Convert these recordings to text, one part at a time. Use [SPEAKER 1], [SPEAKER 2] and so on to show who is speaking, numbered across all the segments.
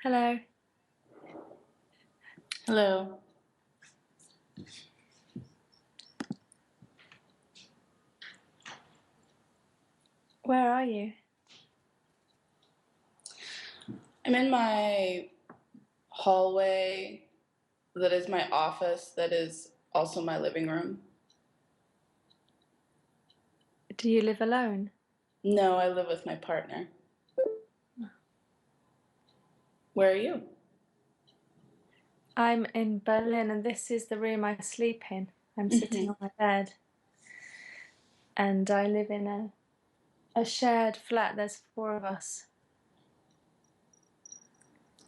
[SPEAKER 1] Hello.
[SPEAKER 2] Hello.
[SPEAKER 1] Where are you?
[SPEAKER 2] I'm in my hallway that is my office, that is also my living room.
[SPEAKER 1] Do you live alone?
[SPEAKER 2] No, I live with my partner. Where are you?
[SPEAKER 1] I'm in Berlin and this is the room I sleep in. I'm sitting on my bed. And I live in a shared flat. There's 4 of us.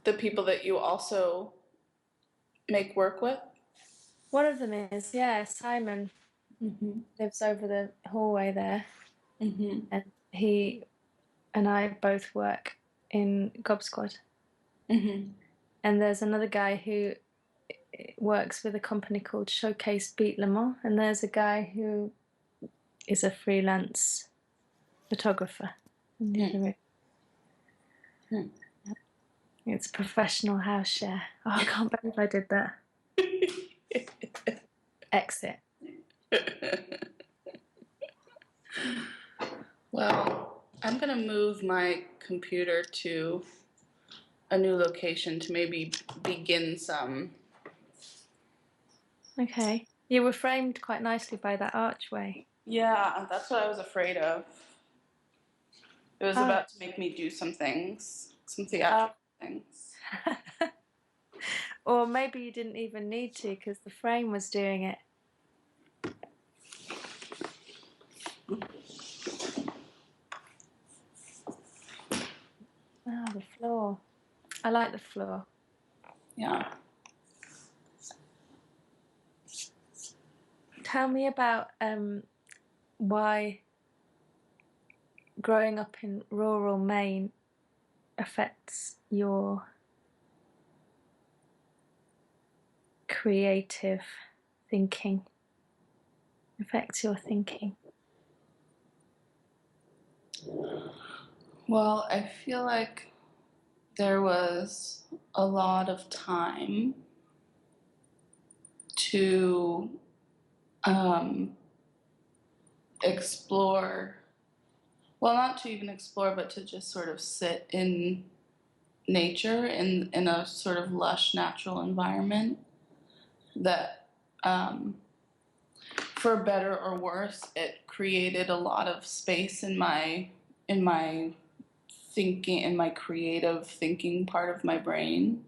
[SPEAKER 2] The people that you also make work with?
[SPEAKER 1] One of them is, Simon lives over the hallway there. And he and I both work in Gob Squad. And there's another guy who works with a company called Showcase Beat Le Mans, and there's a guy who is a freelance photographer in the other room. It's a professional house share. Oh, I can't believe I did that. Exit.
[SPEAKER 2] Well, I'm gonna move my computer to a new location to maybe begin some.
[SPEAKER 1] Okay. You were framed quite nicely by that archway.
[SPEAKER 2] Yeah, that's what I was afraid of. It was about to make me do some things, some theatrical things.
[SPEAKER 1] Or maybe you didn't even need to because the frame was doing it. Oh, the floor. I like the floor.
[SPEAKER 2] Yeah.
[SPEAKER 1] Tell me about why growing up in rural Maine affects your creative thinking, affects your thinking.
[SPEAKER 2] Well, I feel like there was a lot of time to explore, well, not to even explore, but to just sort of sit in nature in a sort of lush natural environment that, for better or worse, it created a lot of space in my thinking, in my creative thinking part of my brain.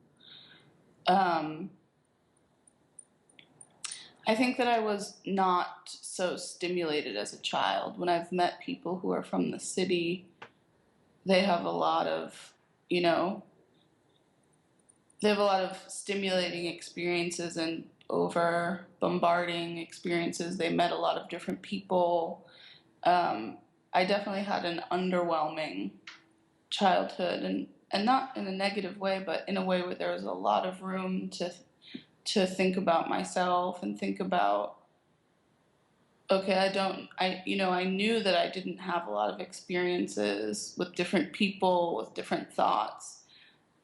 [SPEAKER 2] I think that I was not so stimulated as a child. When I've met people who are from the city, they have a lot of, they have a lot of stimulating experiences and over bombarding experiences. They met a lot of different people. I definitely had an underwhelming childhood, and not in a negative way, but in a way where there was a lot of room to think about myself and think about, okay, I knew that I didn't have a lot of experiences with different people, with different thoughts,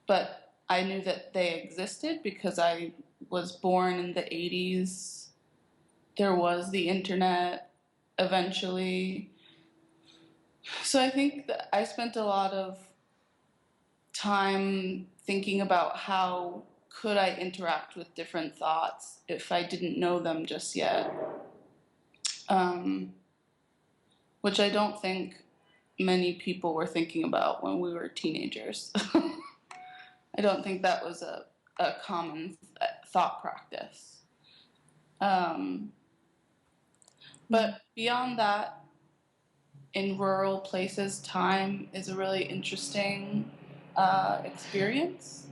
[SPEAKER 2] but I knew that they existed because I was born in the 80s. There was the internet eventually. So I think that I spent a lot of time thinking about how could I interact with different thoughts if I didn't know them just yet. Which I don't think many people were thinking about when we were teenagers. I don't think that was a common thought practice. But beyond that, in rural places, time is a really interesting experience.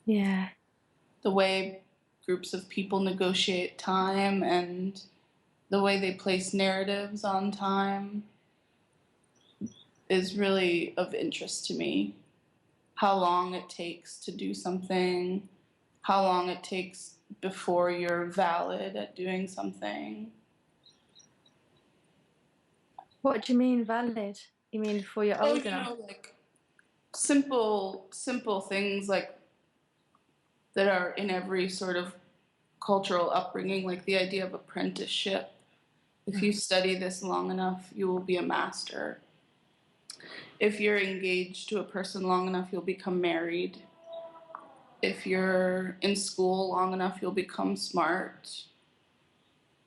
[SPEAKER 1] Yeah.
[SPEAKER 2] The way groups of people negotiate time and the way they place narratives on time is really of interest to me. How long it takes to do something, how long it takes before you're valid at doing something.
[SPEAKER 1] What do you mean valid? You mean before you're
[SPEAKER 2] Oh,
[SPEAKER 1] old enough?
[SPEAKER 2] like simple things like that are in every sort of cultural upbringing, like the idea of apprenticeship. If you study this long enough, you will be a master. If you're engaged to a person long enough, you'll become married. If you're in school long enough, you'll become smart.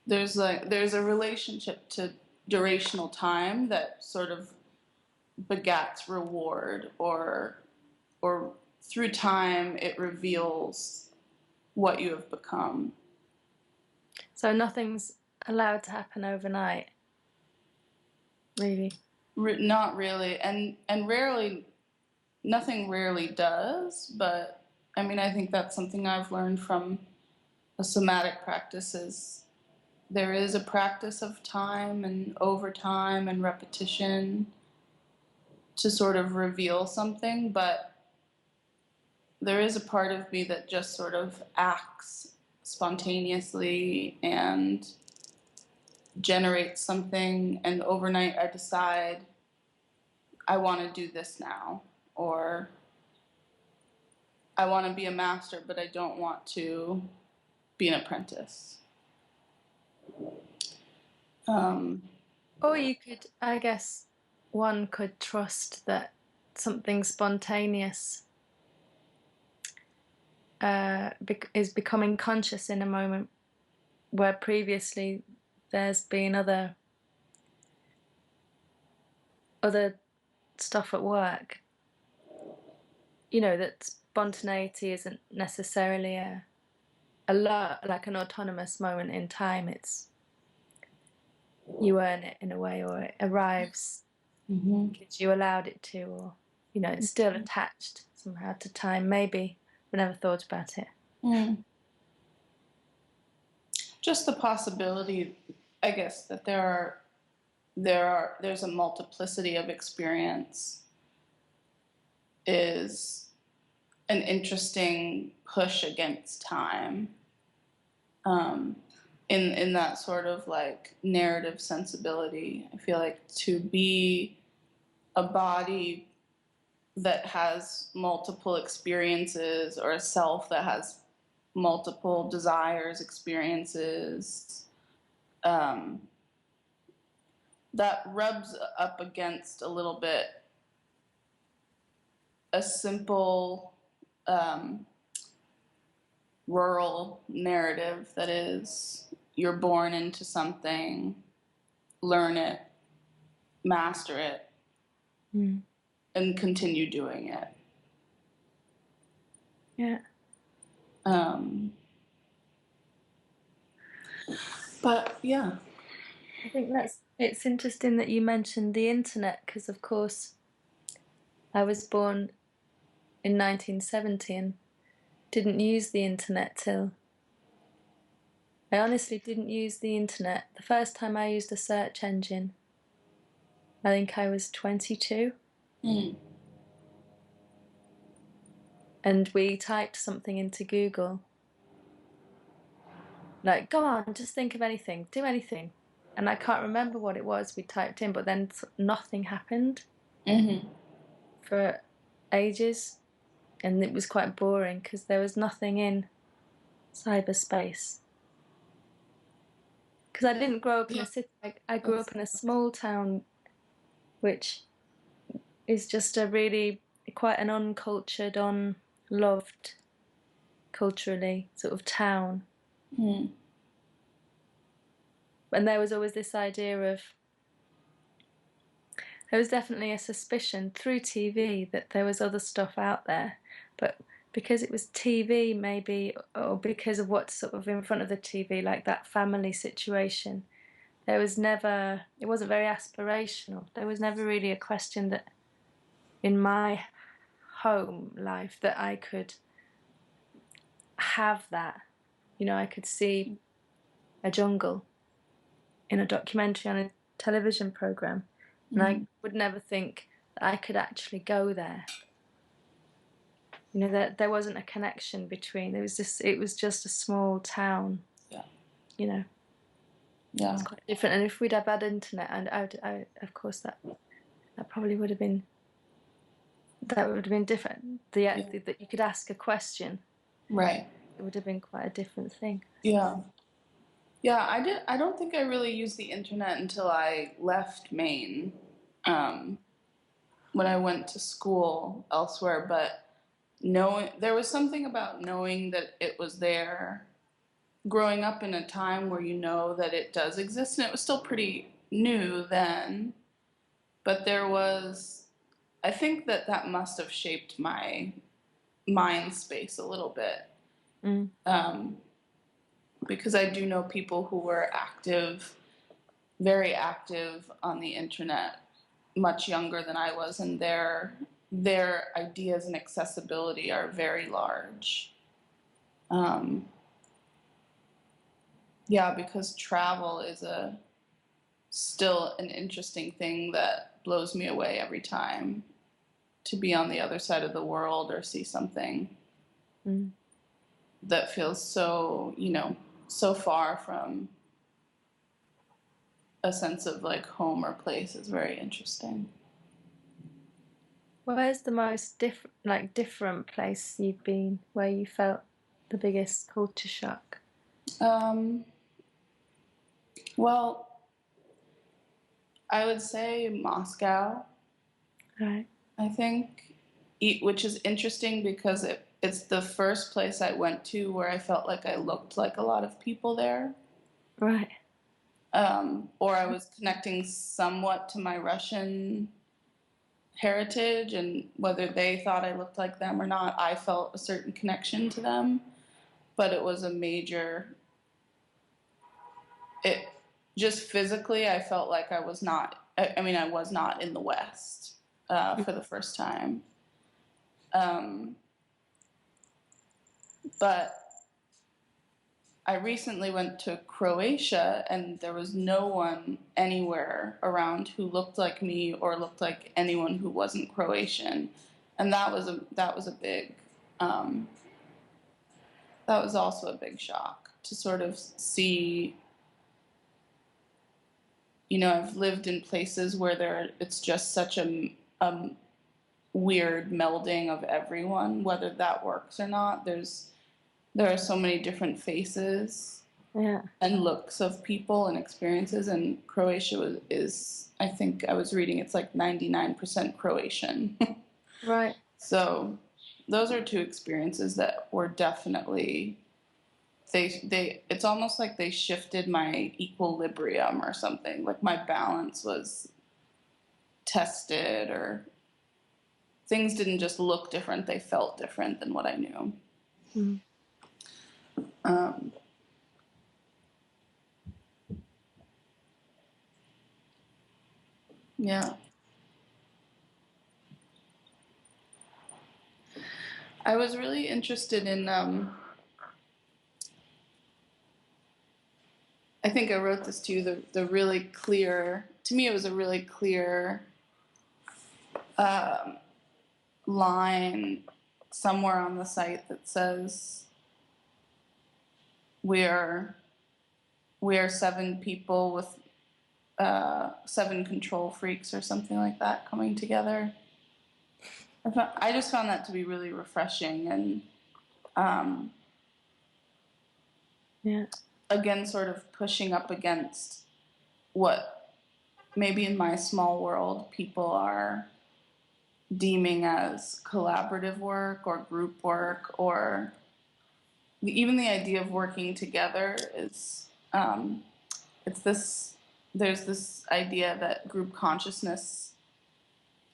[SPEAKER 2] There's a relationship to durational time that sort of begats reward, or through time it reveals what you have become.
[SPEAKER 1] So nothing's allowed to happen overnight, really.
[SPEAKER 2] Not really, and rarely, nothing rarely does. But I mean, I think that's something I've learned from a somatic practice. Is there is a practice of time and overtime and repetition to sort of reveal something, but there is a part of me that just sort of acts spontaneously and generates something, and overnight I decide I want to do this now, or I want to be a master, but I don't want to be an apprentice.
[SPEAKER 1] Or you could, I guess, one could trust that something spontaneous is becoming conscious in a moment where previously there's been other stuff at work. You know, that spontaneity isn't necessarily like an autonomous moment in time. It's you earn it in a way, or it arrives because you allowed it to, or you know, it's still attached somehow to time. Maybe I never thought about it.
[SPEAKER 2] Just the possibility, I guess, that there's a multiplicity of experience is an interesting push against time, in that sort of like narrative sensibility. I feel like to be a body that has multiple experiences, or a self that has multiple desires, experiences, that rubs up against a little bit a simple rural narrative that is, you're born into something, learn it, master it, and continue doing it.
[SPEAKER 1] Yeah.
[SPEAKER 2] But yeah,
[SPEAKER 1] I think it's interesting that you mentioned the internet, because of course I was born in 1970 and didn't use the internet till... I honestly didn't use the internet. The first time I used a search engine, I think I was 22. And we typed something into Google. Like, go on, just think of anything, do anything. And I can't remember what it was we typed in, but then nothing happened for ages. And it was quite boring because there was nothing in cyberspace. Because I didn't grow up in a city. I grew up in a small town, which is just a really quite an uncultured, unloved, culturally sort of town. And there was always this idea of... There was definitely a suspicion through TV that there was other stuff out there, but because it was TV, maybe, or because of what's sort of in front of the TV, like that family situation, there was never... It wasn't very aspirational. There was never really a question that in my home life that I could have that. You know, I could see a jungle in a documentary on a television program, and I would never think that I could actually go there. You know, that there wasn't a connection between. It was just a small town.
[SPEAKER 2] Yeah.
[SPEAKER 1] You know.
[SPEAKER 2] Yeah.
[SPEAKER 1] It's quite different. And if we'd have had internet, and I of course that that probably would have been different. That you could ask a question.
[SPEAKER 2] Right.
[SPEAKER 1] It would have been quite a different thing.
[SPEAKER 2] Yeah. Yeah, I don't think I really used the internet until I left Maine. When I went to school elsewhere, but there was something about knowing that it was there, growing up in a time where you know that it does exist, and it was still pretty new then, but I think that must have shaped my mind space a little bit. Because I do know people who were very active on the internet, much younger than I was, and their ideas and accessibility are very large. Yeah, because travel is still an interesting thing that blows me away every time, to be on the other side of the world or see something that feels so, so far from a sense of like home or place is very interesting.
[SPEAKER 1] Where's the most different place you've been where you felt the biggest culture shock?
[SPEAKER 2] Well, I would say Moscow.
[SPEAKER 1] Right.
[SPEAKER 2] I think, which is interesting because it's the first place I went to where I felt like I looked like a lot of people there.
[SPEAKER 1] Right.
[SPEAKER 2] Or I was connecting somewhat to my Russian heritage, and whether they thought I looked like them or not, I felt a certain connection to them. But it was it just physically, I felt like I was not in the West for the first time. But I recently went to Croatia, and there was no one anywhere around who looked like me or looked like anyone who wasn't Croatian, and that was a big that was also a big shock to sort of see. I've lived in places where it's just such a weird melding of everyone, whether that works or not. There are so many different faces and looks of people and experiences, and Croatia is, I think I was reading, it's like 99% Croatian.
[SPEAKER 1] Right.
[SPEAKER 2] So those are two experiences that were definitely, it's almost like they shifted my equilibrium or something. Like my balance was tested, or things didn't just look different, they felt different than what I knew. Yeah. I was really interested in, I think I wrote this too, the really clear, to me it was a really clear line somewhere on the site that says, we are 7 people with 7 control freaks or something like that coming together. I just found that to be really refreshing, and again, sort of pushing up against what maybe in my small world people are deeming as collaborative work or group work, or even the idea of working together is, there's this idea that group consciousness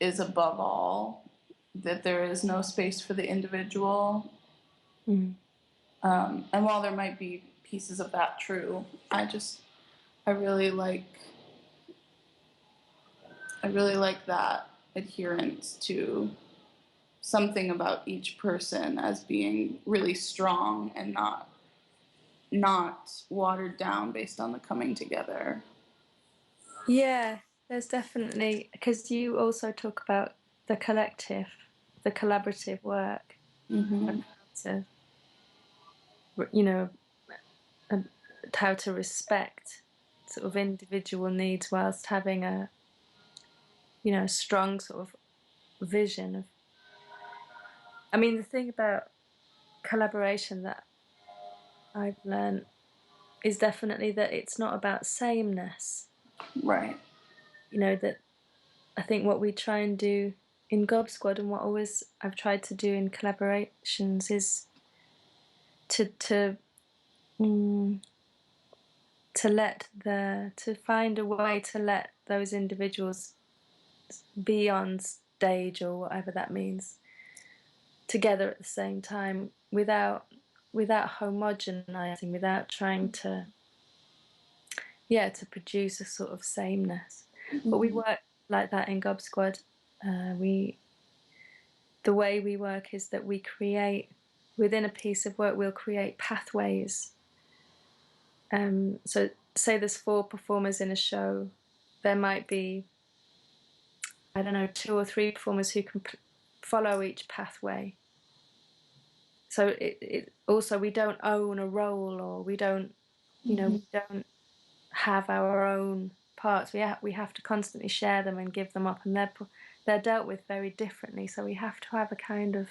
[SPEAKER 2] is above all, that there is no space for the individual. And while there might be pieces of that true, I really like that adherence to something about each person as being really strong and not watered down based on the coming together.
[SPEAKER 1] Yeah, there's definitely, because you also talk about the collective, the collaborative work, and how to respect sort of individual needs whilst having a you know, a strong sort of vision of. I mean, the thing about collaboration that I've learned is definitely that it's not about sameness.
[SPEAKER 2] Right.
[SPEAKER 1] You know, that I think what we try and do in Gob Squad, and what always I've tried to do in collaborations, is to find a way to let those individuals be on stage, or whatever that means, together at the same time, without homogenizing, without trying to produce a sort of sameness. But we work like that in Gob Squad. The way we work is that we create, within a piece of work, we'll create pathways. So say there's 4 performers in a show, there might be, I don't know, 2 or 3 performers who can follow each pathway. So it also, we don't own a role, or we don't, you know, we don't have our own parts. We have to constantly share them and give them up, and they're dealt with very differently. So we have to have a kind of,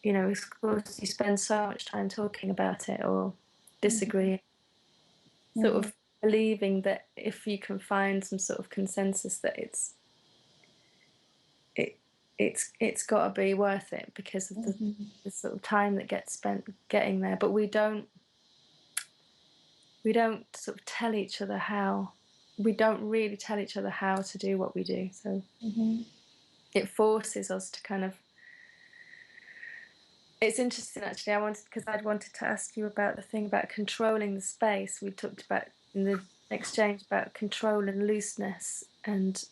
[SPEAKER 1] you know, of course, you spend so much time talking about it or disagreeing, sort of believing that if you can find some sort of consensus, that it's got to be worth it, because of the sort of time that gets spent getting there. But we don't sort of tell each other how. We don't really tell each other how to do what we do. So it forces us to kind of. It's interesting, actually. I'd wanted to ask you about the thing about controlling the space. We talked about in the exchange about control and looseness, and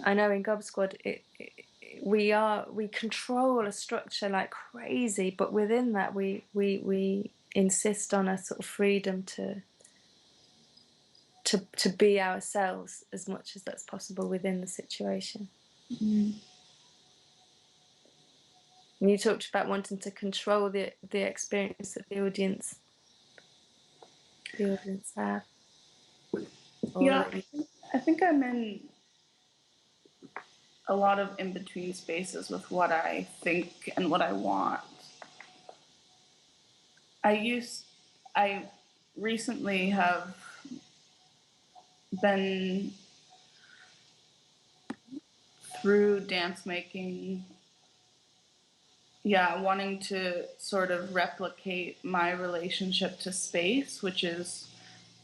[SPEAKER 1] I know in Gob Squad we control a structure like crazy, but within that we insist on a sort of freedom to be ourselves as much as that's possible within the situation. And you talked about wanting to control the experience that the audience have.
[SPEAKER 2] Yeah, I think I'm in a lot of in-between spaces with what I think and what I want. I recently have been through dance making, wanting to sort of replicate my relationship to space, which is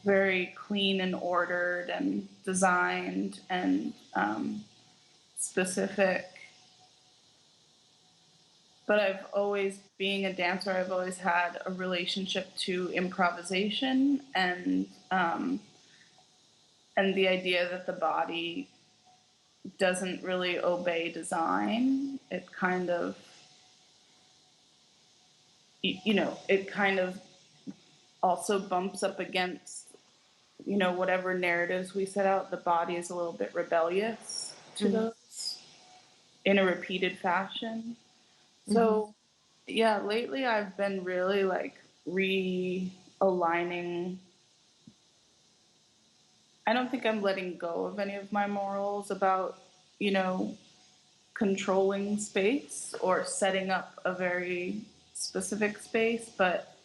[SPEAKER 2] very clean and ordered and designed and specific. But being a dancer, I've always had a relationship to improvisation and the idea that the body doesn't really obey design. It kind of, it kind of also bumps up against, whatever narratives we set out. The body is a little bit rebellious to those in a repeated fashion. So, lately I've been really like realigning. I don't think I'm letting go of any of my morals about, controlling space or setting up a very specific space, but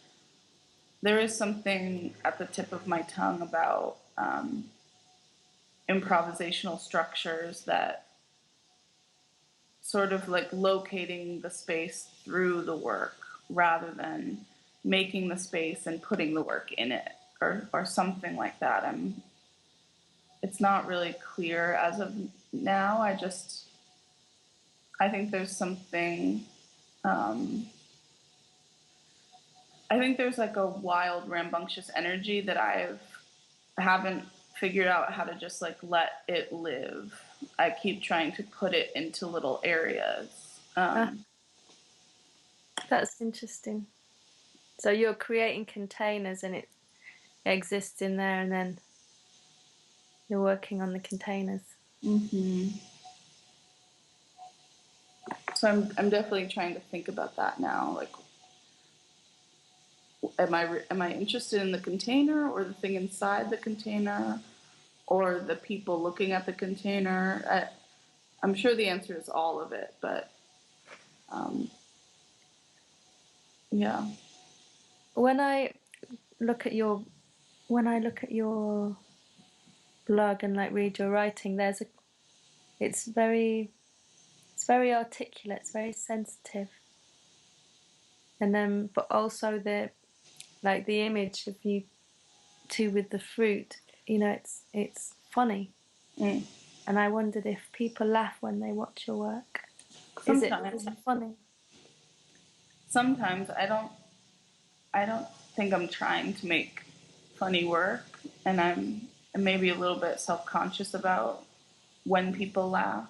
[SPEAKER 2] there is something at the tip of my tongue about improvisational structures that sort of like locating the space through the work rather than making the space and putting the work in it or something like that. It's not really clear as of now. I think there's something, I think there's like a wild, rambunctious energy that haven't figured out how to just like let it live. I keep trying to put it into little areas.
[SPEAKER 1] That's interesting. So you're creating containers and it exists in there, and then you're working on the containers.
[SPEAKER 2] So I'm definitely trying to think about that now. Like, am I interested in the container or the thing inside the container? or the people looking at the container? I'm sure the answer is all of it, but yeah.
[SPEAKER 1] When I look at your blog and like read your writing, it's very articulate, it's very sensitive, and then but also the image of you two with the fruit, it's funny.
[SPEAKER 2] Mm.
[SPEAKER 1] And I wondered if people laugh when they watch your work.
[SPEAKER 2] Sometimes.
[SPEAKER 1] Is it funny?
[SPEAKER 2] Sometimes I don't think I'm trying to make funny work, and I'm maybe a little bit self-conscious about when people laugh.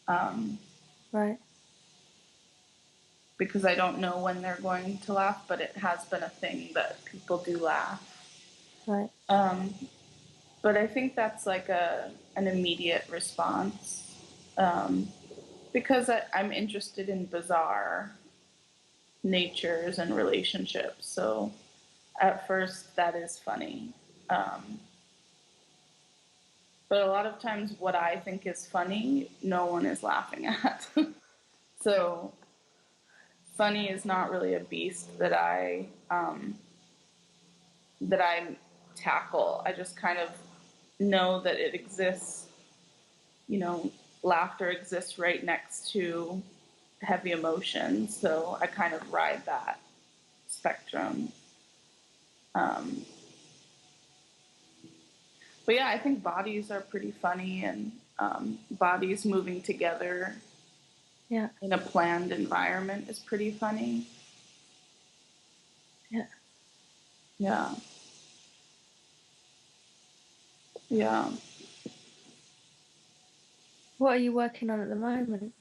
[SPEAKER 1] Right.
[SPEAKER 2] Because I don't know when they're going to laugh, but it has been a thing that people do laugh.
[SPEAKER 1] Right.
[SPEAKER 2] But I think that's like an immediate response, because I'm interested in bizarre natures and relationships. So at first that is funny. But a lot of times what I think is funny, no one is laughing at. So funny is not really a beast that I tackle. I just kind of know that it exists. You know, laughter exists right next to heavy emotion, so I kind of ride that spectrum. But yeah, I think bodies are pretty funny, and bodies moving together in a planned environment is pretty funny.
[SPEAKER 1] Yeah.
[SPEAKER 2] Yeah. Yeah.
[SPEAKER 1] What are you working on at the moment?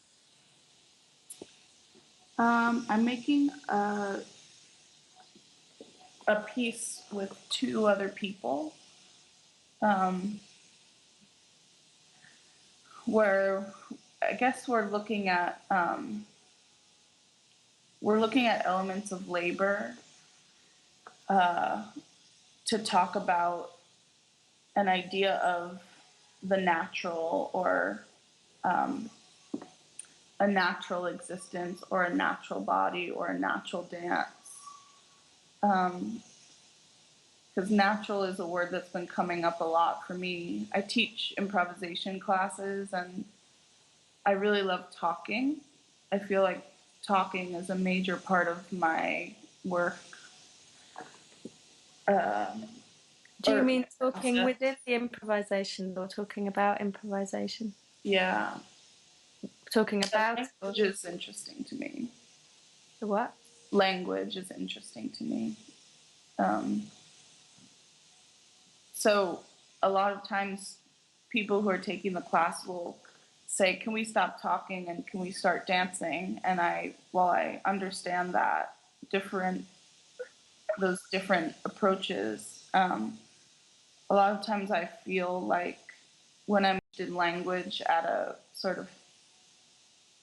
[SPEAKER 2] I'm making a piece with two other people, where I guess we're looking at elements of labor to talk about an idea of the natural, or a natural existence, or a natural body, or a natural dance. Because natural is a word that's been coming up a lot for me. I teach improvisation classes, and I really love talking. I feel like talking is a major part of my work.
[SPEAKER 1] Do you mean talking within the improvisation, or talking about improvisation?
[SPEAKER 2] Yeah.
[SPEAKER 1] Talking about
[SPEAKER 2] language is interesting to me.
[SPEAKER 1] The what?
[SPEAKER 2] Language is interesting to me. So a lot of times people who are taking the class will say, can we stop talking and can we start dancing? And while I understand that those different approaches, a lot of times I feel like when I'm in language at a sort of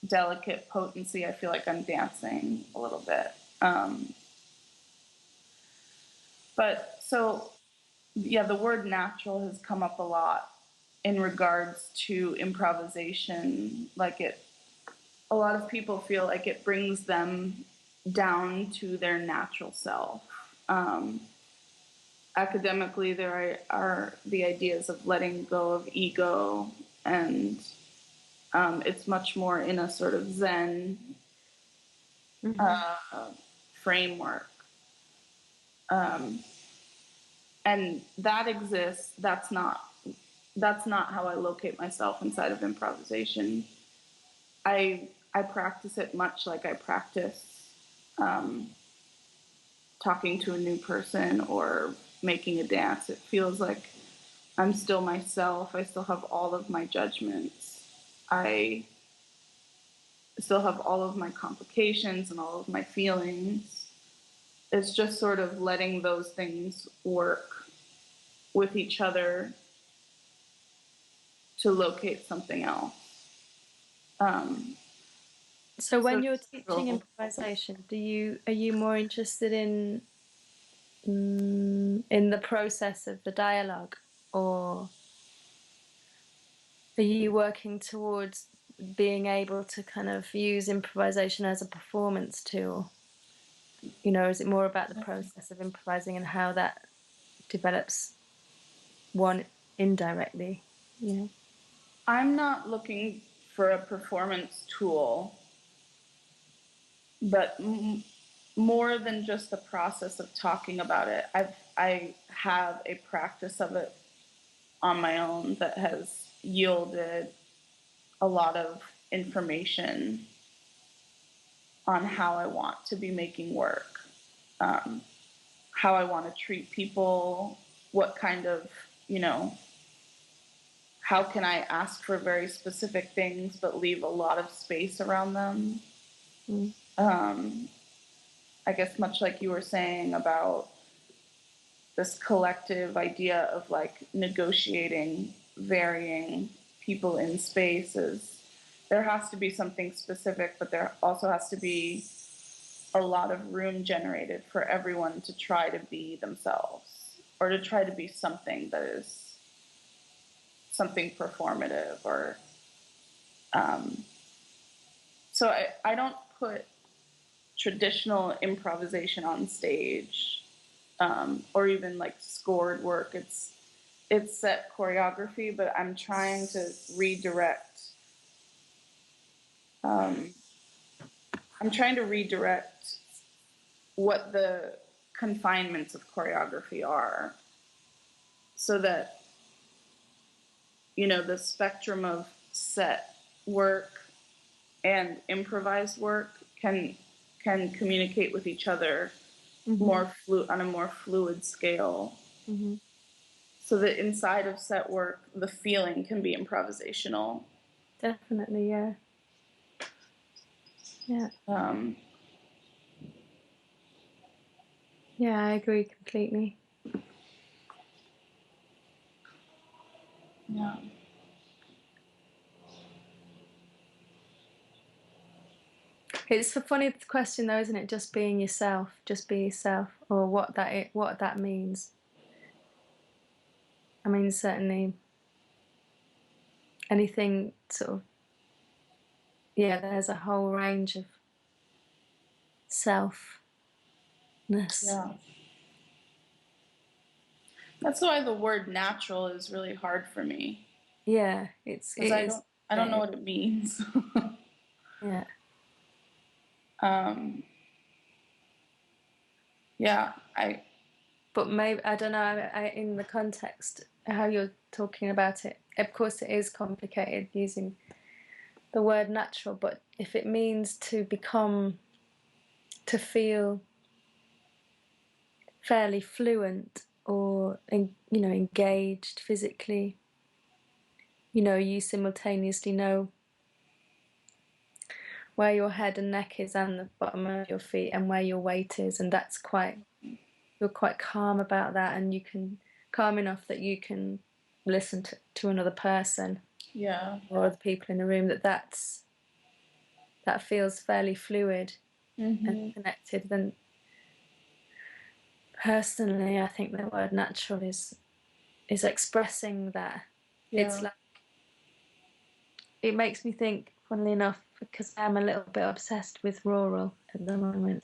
[SPEAKER 2] delicate potency, I feel like I'm dancing a little bit. But so, yeah, the word natural has come up a lot in regards to improvisation. A lot of people feel like it brings them down to their natural self. Academically, there are the ideas of letting go of ego, and it's much more in a sort of Zen framework. And that exists. That's not how I locate myself inside of improvisation. I practice it much like I practice talking to a new person or making a dance. It feels like I'm still myself. I still have all of my judgments. I still have all of my complications and all of my feelings. It's just sort of letting those things work with each other to locate something else.
[SPEAKER 1] So when you're teaching improvisation, are you more interested in the process of the dialogue? or are you working towards being able to kind of use improvisation as a performance tool? You know, is it more about the process of improvising and how that develops one indirectly? You know?
[SPEAKER 2] I'm not looking for a performance tool, but more than just the process of talking about it. I have a practice of it on my own that has yielded a lot of information on how I want to be making work, how I want to treat people, what kind of, you know, how can I ask for very specific things but leave a lot of space around them. I guess much like you were saying about this collective idea of like negotiating varying people in spaces, there has to be something specific, but there also has to be a lot of room generated for everyone to try to be themselves or to try to be something that is something performative or so I don't put traditional improvisation on stage or even like scored work. It's set choreography, but I'm trying to redirect. I'm trying to redirect what the confinements of choreography are, so that, you know, the spectrum of set work and improvised work can communicate with each other more on a more fluid scale. So that inside of set work, the feeling can be improvisational.
[SPEAKER 1] Definitely, yeah. Yeah. Yeah, I agree completely.
[SPEAKER 2] Yeah.
[SPEAKER 1] It's a funny question though, isn't it? Just being yourself, just be yourself, or what that means. I mean, certainly anything sort of, yeah, there's a whole range of selfness.
[SPEAKER 2] Yeah. That's why the word natural is really hard for me.
[SPEAKER 1] Yeah, because
[SPEAKER 2] I don't know what it means.
[SPEAKER 1] Yeah.
[SPEAKER 2] Yeah,
[SPEAKER 1] But maybe, I don't know, in the context, how you're talking about it, of course it is complicated using the word natural, but if it means to feel fairly fluent or, you know, engaged physically, you know, you simultaneously know where your head and neck is and the bottom of your feet and where your weight is, and you're quite calm about that, and you can calm enough that you can listen to another person,
[SPEAKER 2] yeah,
[SPEAKER 1] or other people in the room, that feels fairly fluid and connected. Then personally, I think the word natural is expressing that.
[SPEAKER 2] yeah.
[SPEAKER 1] It's like, it makes me think, funnily enough, because I'm a little bit obsessed with rural at the moment.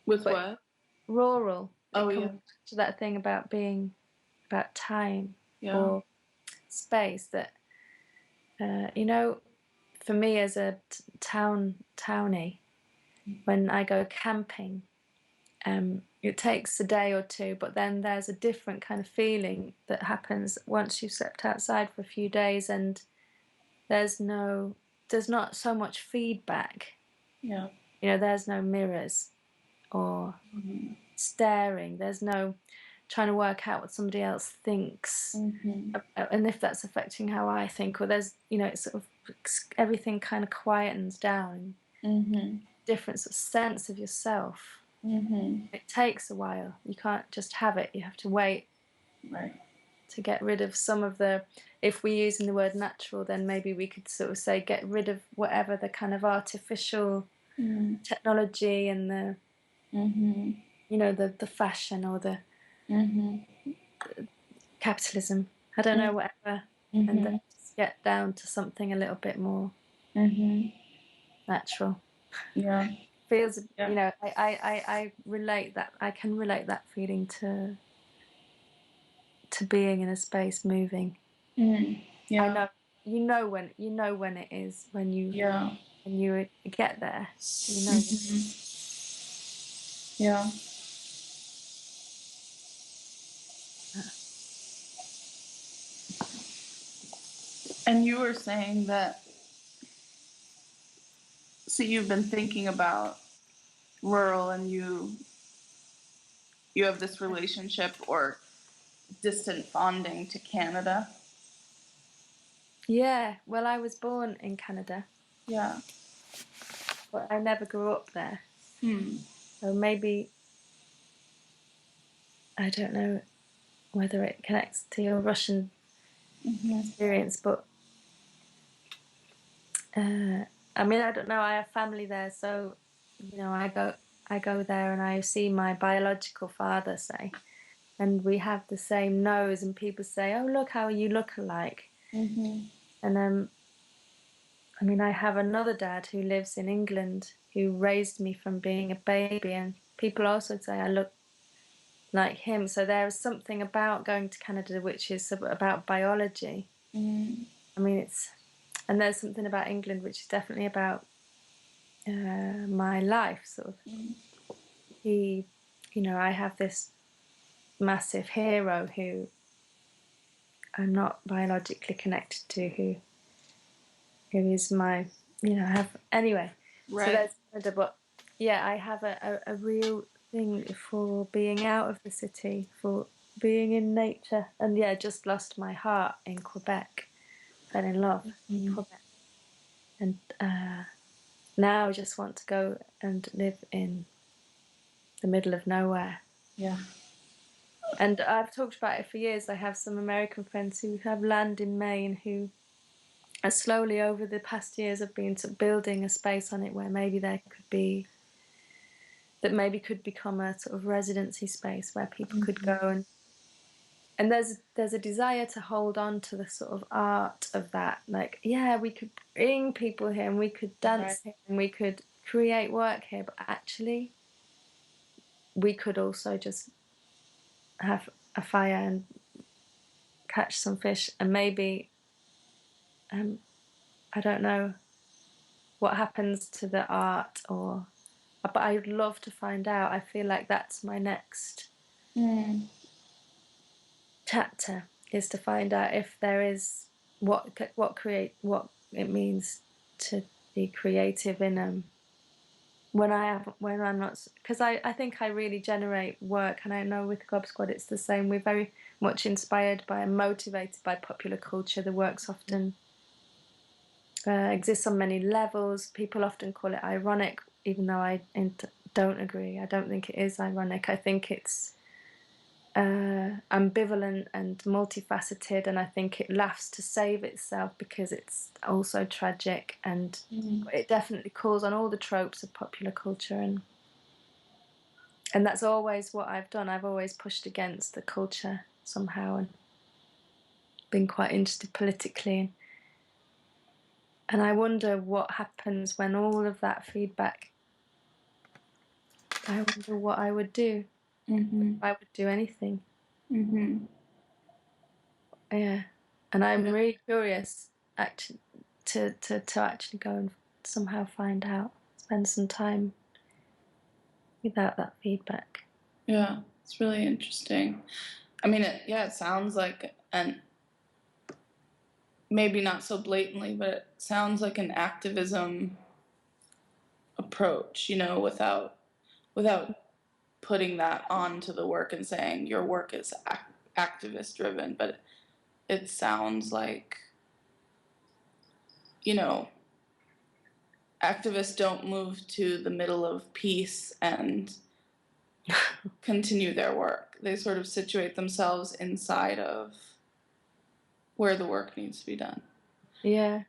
[SPEAKER 2] With what?
[SPEAKER 1] Rural.
[SPEAKER 2] Oh,
[SPEAKER 1] it comes
[SPEAKER 2] yeah.
[SPEAKER 1] to that thing about being, about time,
[SPEAKER 2] Yeah.
[SPEAKER 1] or space, that you know, for me as a townie, when I go camping, it takes a day or two, but then there's a different kind of feeling that happens once you've stepped outside for a few days, and there's not so much feedback.
[SPEAKER 2] Yeah.
[SPEAKER 1] You know, there's no mirrors or staring. There's no trying to work out what somebody else thinks, and if that's affecting how I think. Or there's, you know, it's sort of, everything kind of quietens down. Different sort of sense of yourself. It takes a while. You can't just have it. You have to wait.
[SPEAKER 2] Right.
[SPEAKER 1] To get rid of some of the, if we're using the word natural, then maybe we could sort of say get rid of whatever the kind of artificial technology and the, you know, the fashion or the capitalism. I don't know, whatever. And then just get down to something a little bit more natural.
[SPEAKER 2] Yeah.
[SPEAKER 1] Feels, you know, I relate that. I can relate that feeling to being in a space, moving.
[SPEAKER 2] Yeah.
[SPEAKER 1] I know, you know when it is, when you get there. You know.
[SPEAKER 2] Yeah. And you were saying that, so you've been thinking about rural, and you have this relationship or distant bonding to Canada.
[SPEAKER 1] Yeah, well, I was born in Canada.
[SPEAKER 2] Yeah.
[SPEAKER 1] But I never grew up there. So maybe, I don't know whether it connects to your Russian experience, but I mean, I don't know. I have family there, so you know, I go there and I see my biological father, say, and we have the same nose, and people say, "Oh, look how you look alike." And I mean, I have another dad who lives in England who raised me from being a baby, and people also say I look like him. So there is something about going to Canada which is about biology. I mean, and there's something about England which is definitely about my life, sort of. You know, I have this massive hero who I'm not biologically connected to, who is my, you know, I have, anyway. Right. So there's Canada, but yeah, I have a real thing for being out of the city, for being in nature, and yeah, just lost my heart in Quebec, fell in love in Quebec, and now I just want to go and live in the middle of nowhere.
[SPEAKER 2] Yeah.
[SPEAKER 1] And I've talked about it for years. I have some American friends who have land in Maine who are slowly, over the past years, have been building a space on it where maybe there could be, that maybe could become a sort of residency space where people could go, and there's a desire to hold on to the sort of art of that. Like, yeah, we could bring people here and we could dance here and we could create work here, but actually we could also just have a fire and catch some fish, and maybe I don't know what happens to the art, or but I'd love to find out. I feel like that's my next chapter, is to find out if there is what it means to be creative in when I'm not, because I think I really generate work, and I know with Gob Squad it's the same. We're very much inspired by and motivated by popular culture. The works often exists on many levels. People often call it ironic, even though I don't agree. I don't think it is ironic. I think it's ambivalent and multifaceted, and I think it laughs to save itself because it's also tragic, and it definitely calls on all the tropes of popular culture, and that's always what I've done. I've always pushed against the culture somehow and been quite interested politically. And I wonder what happens when all of that feedback, I wonder what I would do. If I would do anything. Yeah. And I'm really curious actually to actually go and somehow find out, spend some time without that feedback.
[SPEAKER 2] Yeah, it's really interesting. I mean, it sounds like maybe not so blatantly, but it sounds like an activism approach, you know, without putting that onto the work and saying your work is activist driven, but it sounds like, you know, activists don't move to the middle of peace and continue their work. They sort of situate themselves inside of where the work needs to be done.
[SPEAKER 1] Yeah.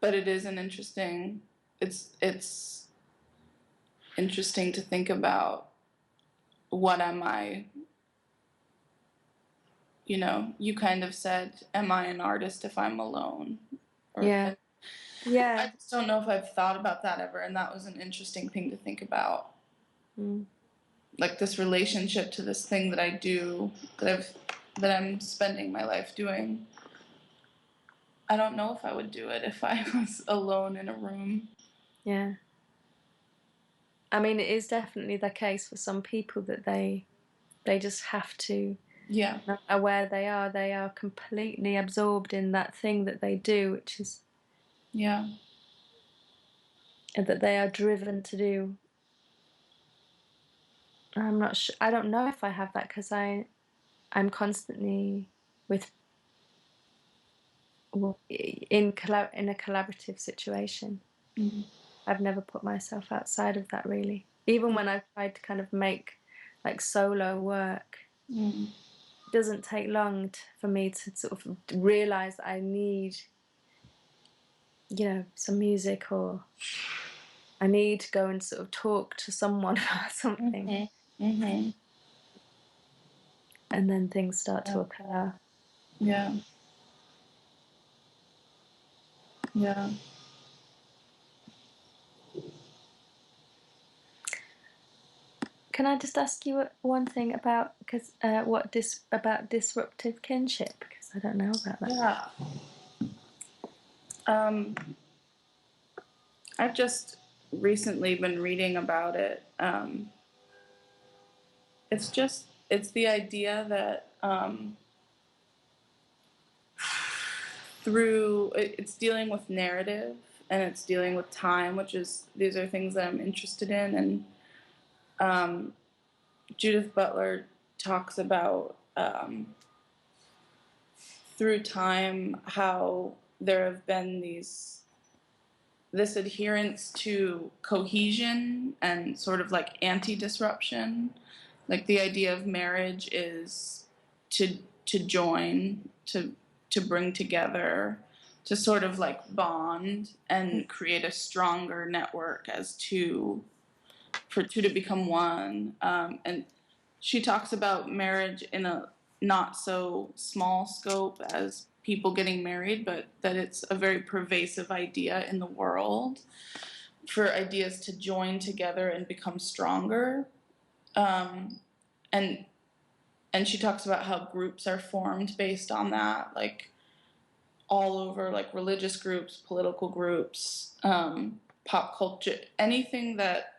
[SPEAKER 2] But it is an interesting, it's interesting to think about, what am I you know, you kind of said, am I an artist if I'm alone?
[SPEAKER 1] Yeah. Yeah.
[SPEAKER 2] I just don't know if I've thought about that ever, and that was an interesting thing to think about. Like this relationship to this thing that I do, that I'm spending my life doing. I don't know if I would do it if I was alone in a room.
[SPEAKER 1] Yeah. I mean, it is definitely the case for some people that they just have to,
[SPEAKER 2] Yeah.
[SPEAKER 1] no matter where they are completely absorbed in that thing that they do, which is,
[SPEAKER 2] Yeah.
[SPEAKER 1] that they are driven to do. I'm not sure. I don't know if I have that, because I'm constantly in a collaborative situation. I've never put myself outside of that, really. Even when I've tried to kind of make like solo work, it doesn't take long for me to sort of realize that I need, you know, some music, or I need to go and sort of talk to someone about something. And then things start to occur.
[SPEAKER 2] Yeah. Yeah.
[SPEAKER 1] Can I just ask you one thing about, about disruptive kinship? Because I don't know about that.
[SPEAKER 2] Yeah. I've just recently been reading about it. It's the idea that it's dealing with narrative, and it's dealing with time, these are things that I'm interested in. And Judith Butler talks about through time how there have been this adherence to cohesion and sort of like anti-disruption. Like the idea of marriage is to join, to bring together, to sort of like bond and create a stronger network as for two to become one. And she talks about marriage in a not so small scope as people getting married, but that it's a very pervasive idea in the world for ideas to join together and become stronger. And she talks about how groups are formed based on that, like all over, like religious groups, political groups, pop culture, anything that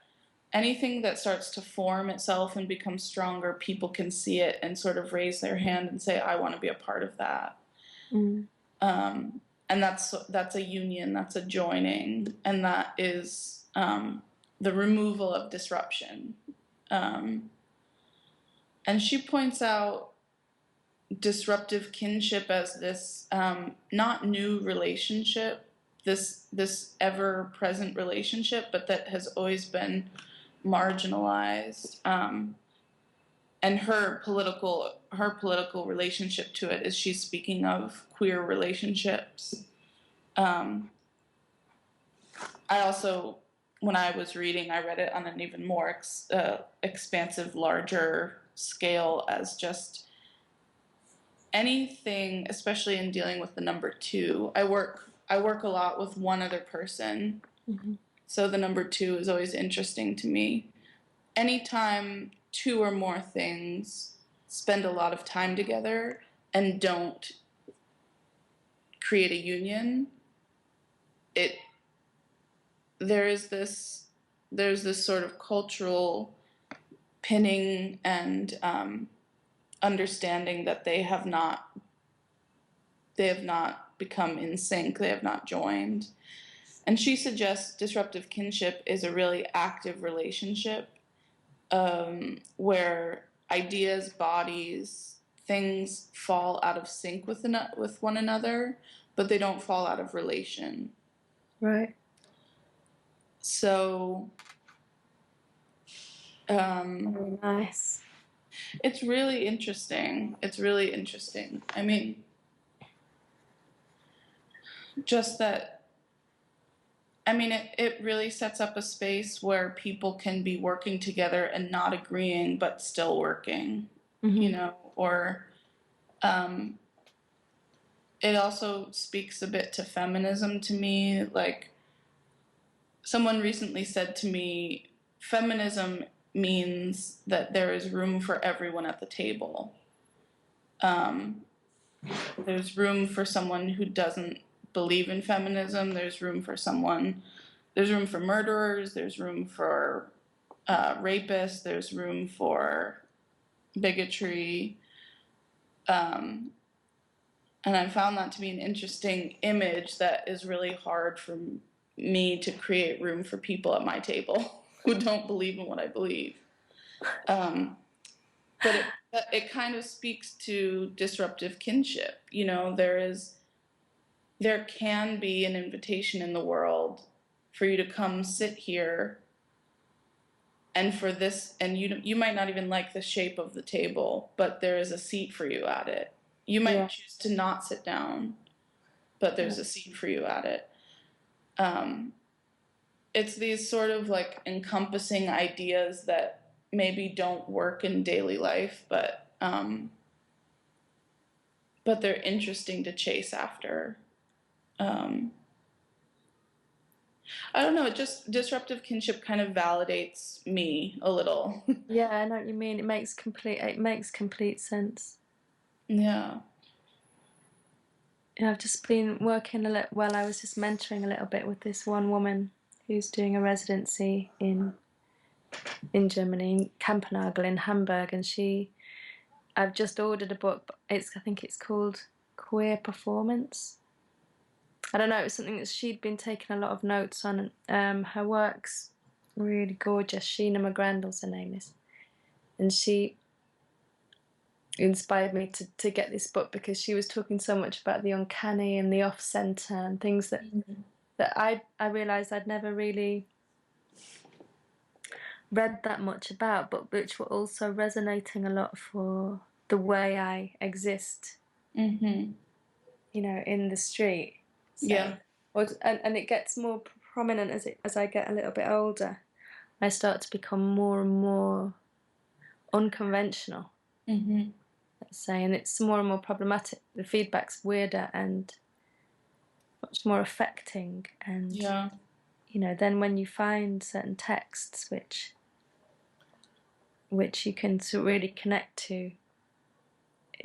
[SPEAKER 2] starts to form itself and become stronger, people can see it and sort of raise their hand and say, I want to be a part of that. And that's a union, that's a joining, and that is the removal of disruption. And she points out disruptive kinship as this not new relationship, this ever-present relationship, but that has always been marginalized. And her political relationship to it is she's speaking of queer relationships. I also, when I was reading, I read it on an even more expansive, larger scale, as just anything, especially in dealing with the number two. I work a lot with one other person, so the number two is always interesting to me. Anytime two or more things spend a lot of time together and don't create a union, there's this sort of cultural pinning and understanding that they have not become in sync, they have not joined. And she suggests disruptive kinship is a really active relationship, where ideas, bodies, things fall out of sync with one another, but they don't fall out of relation.
[SPEAKER 1] Right.
[SPEAKER 2] So,
[SPEAKER 1] Very nice.
[SPEAKER 2] It's really interesting. I mean, just that, I mean, it really sets up a space where people can be working together and not agreeing, but still working, you know, or It also speaks a bit to feminism to me. Like, someone recently said to me, feminism means that there is room for everyone at the table. There's room for someone who doesn't believe in feminism. There's room for murderers. There's room for rapists. There's room for bigotry. And I found that to be an interesting image that is really hard for me to create room for people at my table who don't believe in what I believe. But it kind of speaks to disruptive kinship. You know, there can be an invitation in the world for you to come sit here, and for this, and you might not even like the shape of the table, but there is a seat for you at it. You might choose to not sit down, but there's a seat for you at it. It's these sort of like encompassing ideas that maybe don't work in daily life, but they're interesting to chase after. I don't know, it just, disruptive kinship kind of validates me a little.
[SPEAKER 1] Yeah, I know what you mean. It makes complete sense.
[SPEAKER 2] Yeah.
[SPEAKER 1] I've just been working a little. Well, I was just mentoring a little bit with this one woman who's doing a residency in Germany, in Kampnagel in Hamburg, and I've just ordered a book. But I think it's called Queer Performance. I don't know. It was something that she'd been taking a lot of notes on. Her work's really gorgeous. Sheena McGrandles, her name is, and she inspired me to get this book because she was talking so much about the uncanny and the off-center and things that I realized I'd never really read that much about, but which were also resonating a lot for the way I exist, you know, in the street. So,
[SPEAKER 2] Yeah.
[SPEAKER 1] And it gets more prominent as I get a little bit older. I start to become more and more unconventional. Let's say, and it's more and more problematic. The feedback's weirder and much more affecting, and you know, then when you find certain texts which you can really connect to,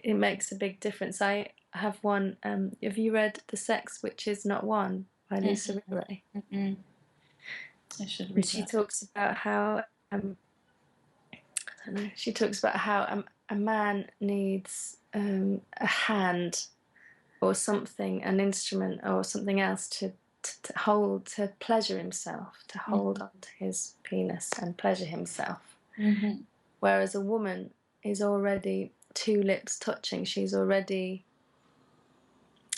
[SPEAKER 1] it makes a big difference. I have one. Have you read "The Sex Which Is Not One" by Lisa Ringley?
[SPEAKER 2] I should read
[SPEAKER 1] And she
[SPEAKER 2] that.
[SPEAKER 1] talks about how I don't know. She talks about how a man needs a hand or something, an instrument or something else to hold, to pleasure himself, to hold on to his penis and pleasure himself. Whereas a woman is already two lips touching. She's already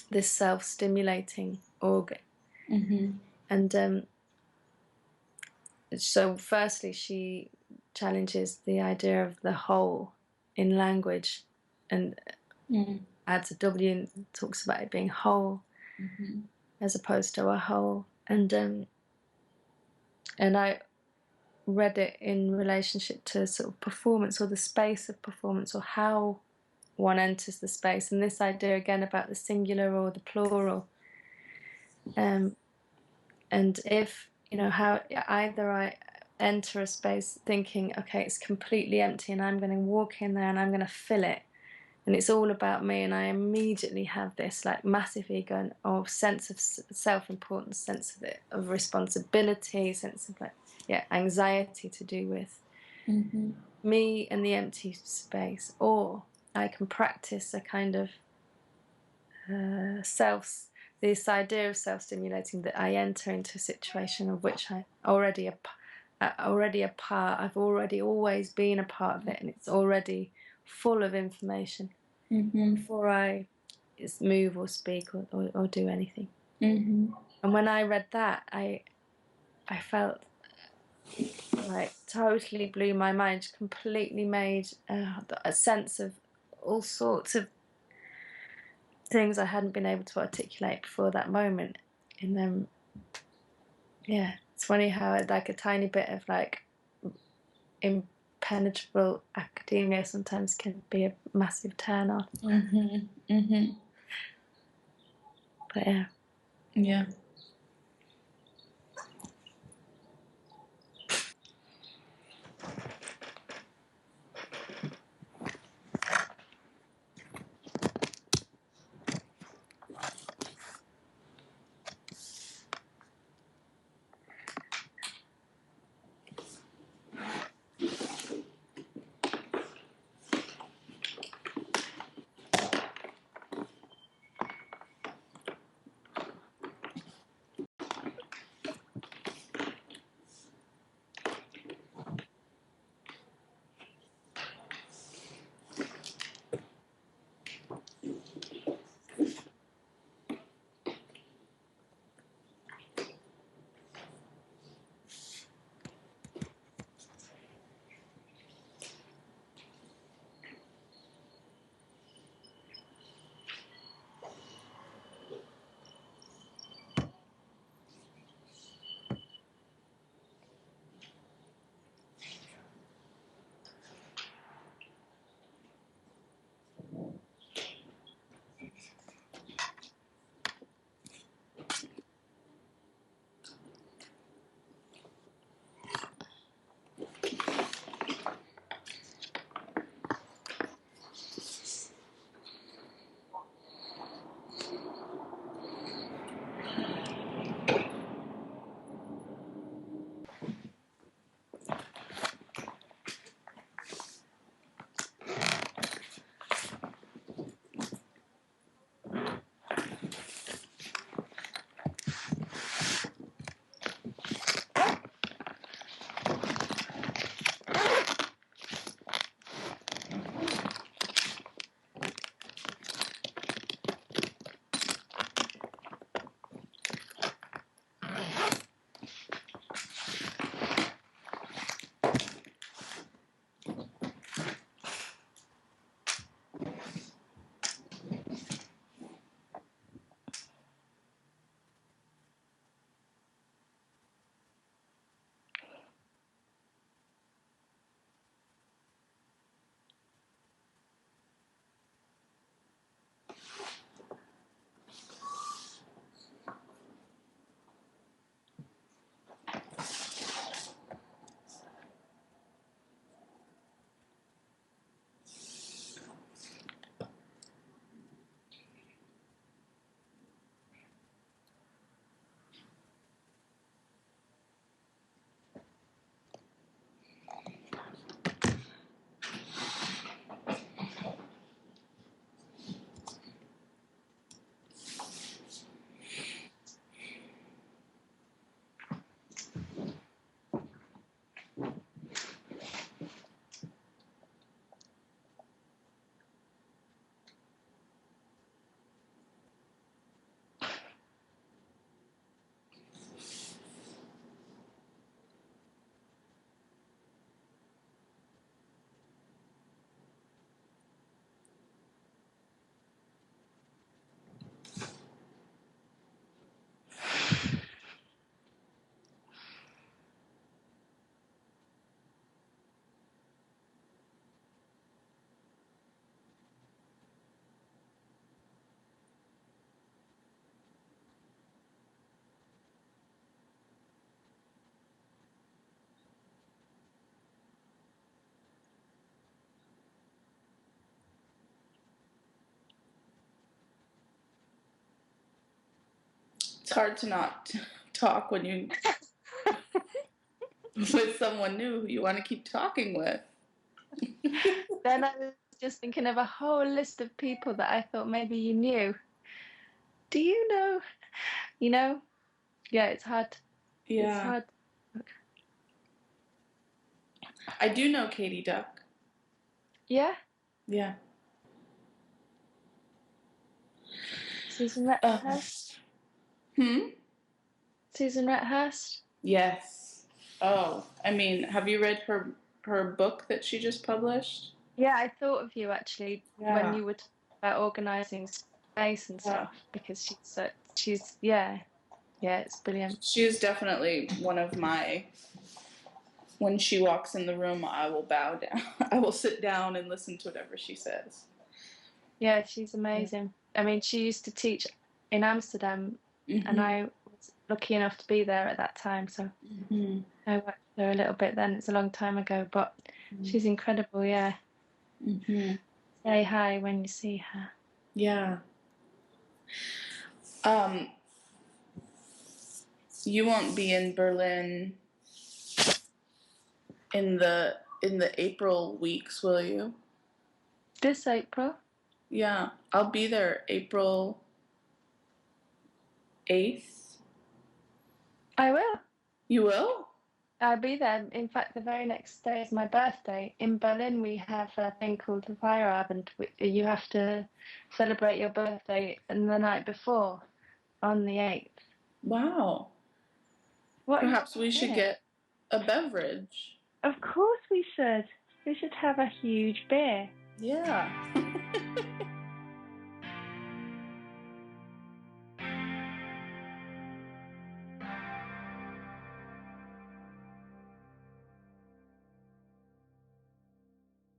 [SPEAKER 1] this self-stimulating organ. And so firstly, she challenges the idea of the whole in language and adds a W and talks about it being whole as opposed to a whole. And I read it in relationship to sort of performance or the space of performance or how one enters the space, and this idea again about the singular or the plural. And if, you know, how either I enter a space thinking, okay, it's completely empty and I'm going to walk in there and I'm going to fill it and it's all about me, and I immediately have this like massive ego or sense of self-importance, sense of responsibility, sense of anxiety to do with me and the empty space. Or I can practice a kind of this idea of self-stimulating, that I enter into a situation of which I already a part. I've already always been a part of it, and it's already full of information before I move or speak or do anything. And when I read that, I felt like totally blew my mind, completely made a sense of all sorts of things I hadn't been able to articulate before that moment. And then, it's funny how like a tiny bit of like penetrable academia sometimes can be a massive turn on. But yeah.
[SPEAKER 2] Yeah. It's hard to not talk when you with someone new who you want to keep talking with.
[SPEAKER 1] Then I was just thinking of a whole list of people that I thought maybe you knew. Do you know? You know? Yeah, it's hard.
[SPEAKER 2] Yeah.
[SPEAKER 1] It's hard.
[SPEAKER 2] I do know Katie Duck.
[SPEAKER 1] Yeah?
[SPEAKER 2] Yeah.
[SPEAKER 1] Susan Rethurst? Susan Rethurst?
[SPEAKER 2] Yes. Oh, I mean, have you read her book that she just published?
[SPEAKER 1] Yeah, I thought of you actually when you were talking about organising space and stuff because she's it's brilliant.
[SPEAKER 2] She is definitely one of my when she walks in the room, I will bow down. I will sit down and listen to whatever she says.
[SPEAKER 1] Yeah, she's amazing. I mean, she used to teach in Amsterdam, and I was lucky enough to be there at that time, so I watched her a little bit then. It's a long time ago, but she's incredible, yeah. Say hi when you see her.
[SPEAKER 2] Yeah. You won't be in Berlin in the April weeks, will you?
[SPEAKER 1] This April?
[SPEAKER 2] Yeah, I'll be there April 8th.
[SPEAKER 1] I will.
[SPEAKER 2] You will?
[SPEAKER 1] I'll be there. In fact, the very next day is my birthday. In Berlin, we have a thing called the Feierabend. You have to celebrate your birthday and the night before, on the 8th.
[SPEAKER 2] Wow.
[SPEAKER 1] What
[SPEAKER 2] Perhaps we should get a beverage.
[SPEAKER 1] Of course we should. We should have a huge beer.
[SPEAKER 2] Yeah.